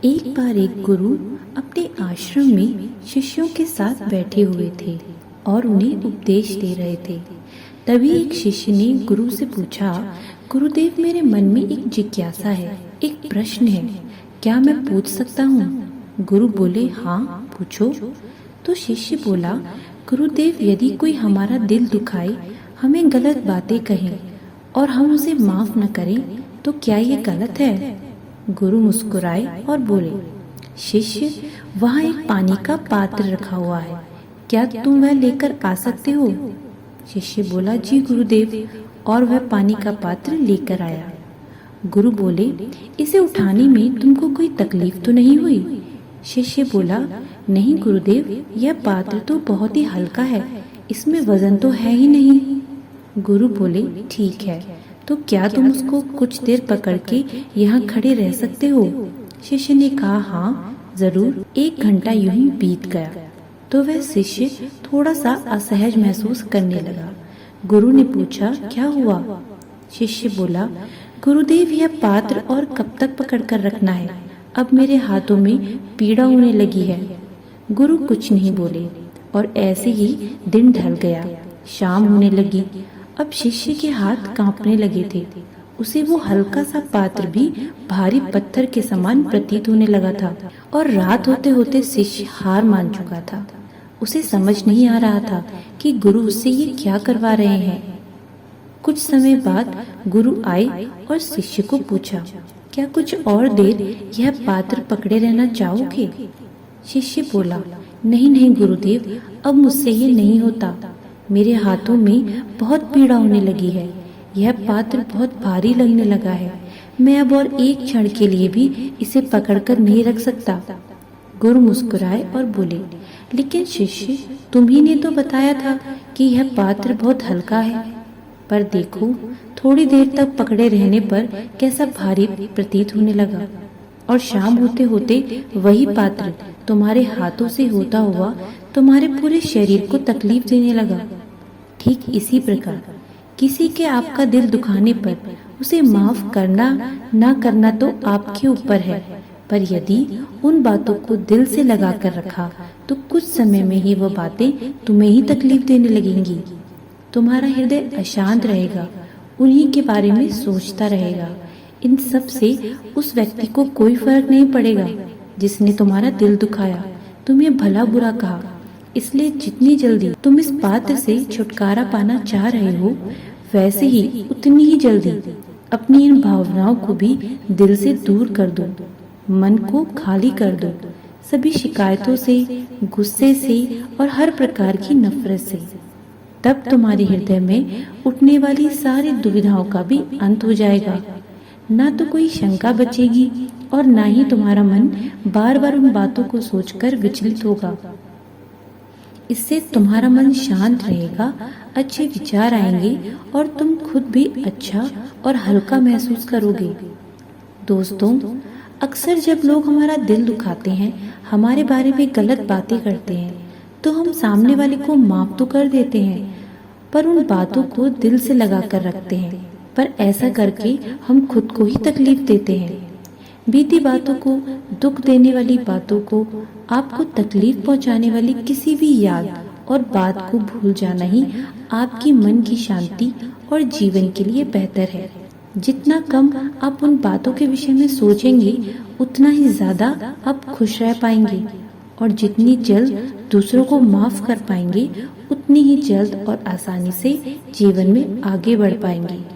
एक बार एक गुरु अपने आश्रम में शिष्यों के साथ बैठे हुए थे और उन्हें उपदेश दे रहे थे। तभी एक शिष्य ने गुरु से पूछा, गुरुदेव, मेरे मन में एक जिज्ञासा है, एक प्रश्न है, क्या मैं पूछ सकता हूँ? गुरु बोले, हाँ पूछो। तो शिष्य बोला, गुरुदेव, यदि कोई हमारा दिल दुखाए, हमें गलत बातें कहे और हम उसे माफ न करें, तो क्या ये गलत है? गुरु मुस्कुराए और बोले, शिष्य, वहाँ एक पानी का पात्र रखा हुआ है, क्या तुम वह लेकर आ सकते हो? शिष्य बोला, जी गुरुदेव, और वह पानी का पात्र लेकर आया। गुरु बोले, इसे उठाने में तुमको कोई तकलीफ तो नहीं हुई? शिष्य बोला, नहीं गुरुदेव, यह पात्र तो बहुत ही हल्का है, इसमें वजन तो है ही नहीं। गुरु बोले, ठीक है, तो क्या तुम उसको कुछ देर पकड़ के यहाँ खड़े रह सकते हो? शिष्य ने कहा, हाँ जरूर। 1 घंटा यूं ही बीत गया तो वह शिष्य थोड़ा सा असहज महसूस करने लगा। गुरु ने पूछा, क्या हुआ? शिष्य बोला, गुरुदेव, यह पात्र और कब तक पकड़ कर रखना है? अब मेरे हाथों में पीड़ा होने लगी है। गुरु कुछ नहीं बोले और ऐसे ही दिन ढल गया। शाम होने लगी। अब शिष्य के हाथ कांपने लगे थे। उसे वो हल्का सा पात्र भी भारी पत्थर के समान प्रतीत होने लगा था और रात होते होते शिष्य हार मान चुका था। उसे समझ नहीं आ रहा था कि गुरु उससे ये क्या करवा रहे हैं। कुछ समय बाद गुरु आए और शिष्य को पूछा, क्या कुछ और देर यह पात्र पकड़े रहना चाहोगे? शिष्य बोला, नहीं नहीं गुरुदेव, अब मुझसे ये नहीं होता। मेरे हाथों में बहुत पीड़ा होने लगी है। यह पात्र बहुत भारी लगने लगा है। मैं अब और एक क्षण के लिए भी इसे पकड़कर नहीं रख सकता। गुरु मुस्कुराए और बोले, लेकिन शिष्य, तुम्ही ने तो बताया था कि यह पात्र बहुत हल्का है। पर देखो, थोड़ी देर तक पकड़े रहने पर कैसा भारी प्रतीत होने लगा और शाम होते होते वही पात्र तुम्हारे हाथों से होता हुआ तुम्हारे पूरे शरीर को तकलीफ देने लगा। ठीक इसी प्रकार किसी के आपका दिल दुखाने पर उसे माफ करना ना करना तो आपके ऊपर है, पर यदि उन बातों को दिल से लगा कर रखा तो कुछ समय में ही वह बातें तुम्हें ही तकलीफ देने लगेंगी। तुम्हारा हृदय अशांत रहेगा, उन्हीं के बारे में सोचता रहेगा। इन सब से उस व्यक्ति को कोई फर्क नहीं पड़ेगा जिसने तुम्हारा दिल दुखाया, तुम्हें भला बुरा कहा। इसलिए जितनी जल्दी तुम इस पात्र से छुटकारा पाना चाह रहे हो, वैसे ही उतनी ही जल्दी अपनी इन भावनाओं को भी दिल से दूर कर दो। मन को खाली कर दो, सभी शिकायतों से, गुस्से से और हर प्रकार की नफरत से। तब तुम्हारे हृदय में उठने वाली सारी दुविधाओं का भी अंत हो जाएगा। ना तो कोई शंका बचेगी और ना ही तुम्हारा मन बार बार उन बातों को सोचकर विचलित होगा। इससे तुम्हारा मन शांत रहेगा, अच्छे विचार आएंगे और तुम खुद भी अच्छा और हल्का महसूस करोगे। दोस्तों, अक्सर जब लोग हमारा दिल दुखाते हैं, हमारे बारे में गलत बातें करते हैं, तो हम सामने वाले को माफ तो कर देते हैं, पर उन बातों को दिल से लगा कर रखते हैं। पर ऐसा करके हम खुद को ही तकलीफ देते हैं। बीती बातों को, दुख देने वाली बातों को, आपको तकलीफ पहुंचाने वाली किसी भी याद और बात को भूल जाना ही आपकी मन की शांति और जीवन के लिए बेहतर है। जितना कम आप उन बातों के विषय में सोचेंगे, उतना ही ज्यादा आप खुश रह पाएंगे और जितनी जल्द दूसरों को माफ कर पाएंगे, उतनी ही जल्द और आसानी से जीवन में आगे बढ़ पाएंगे।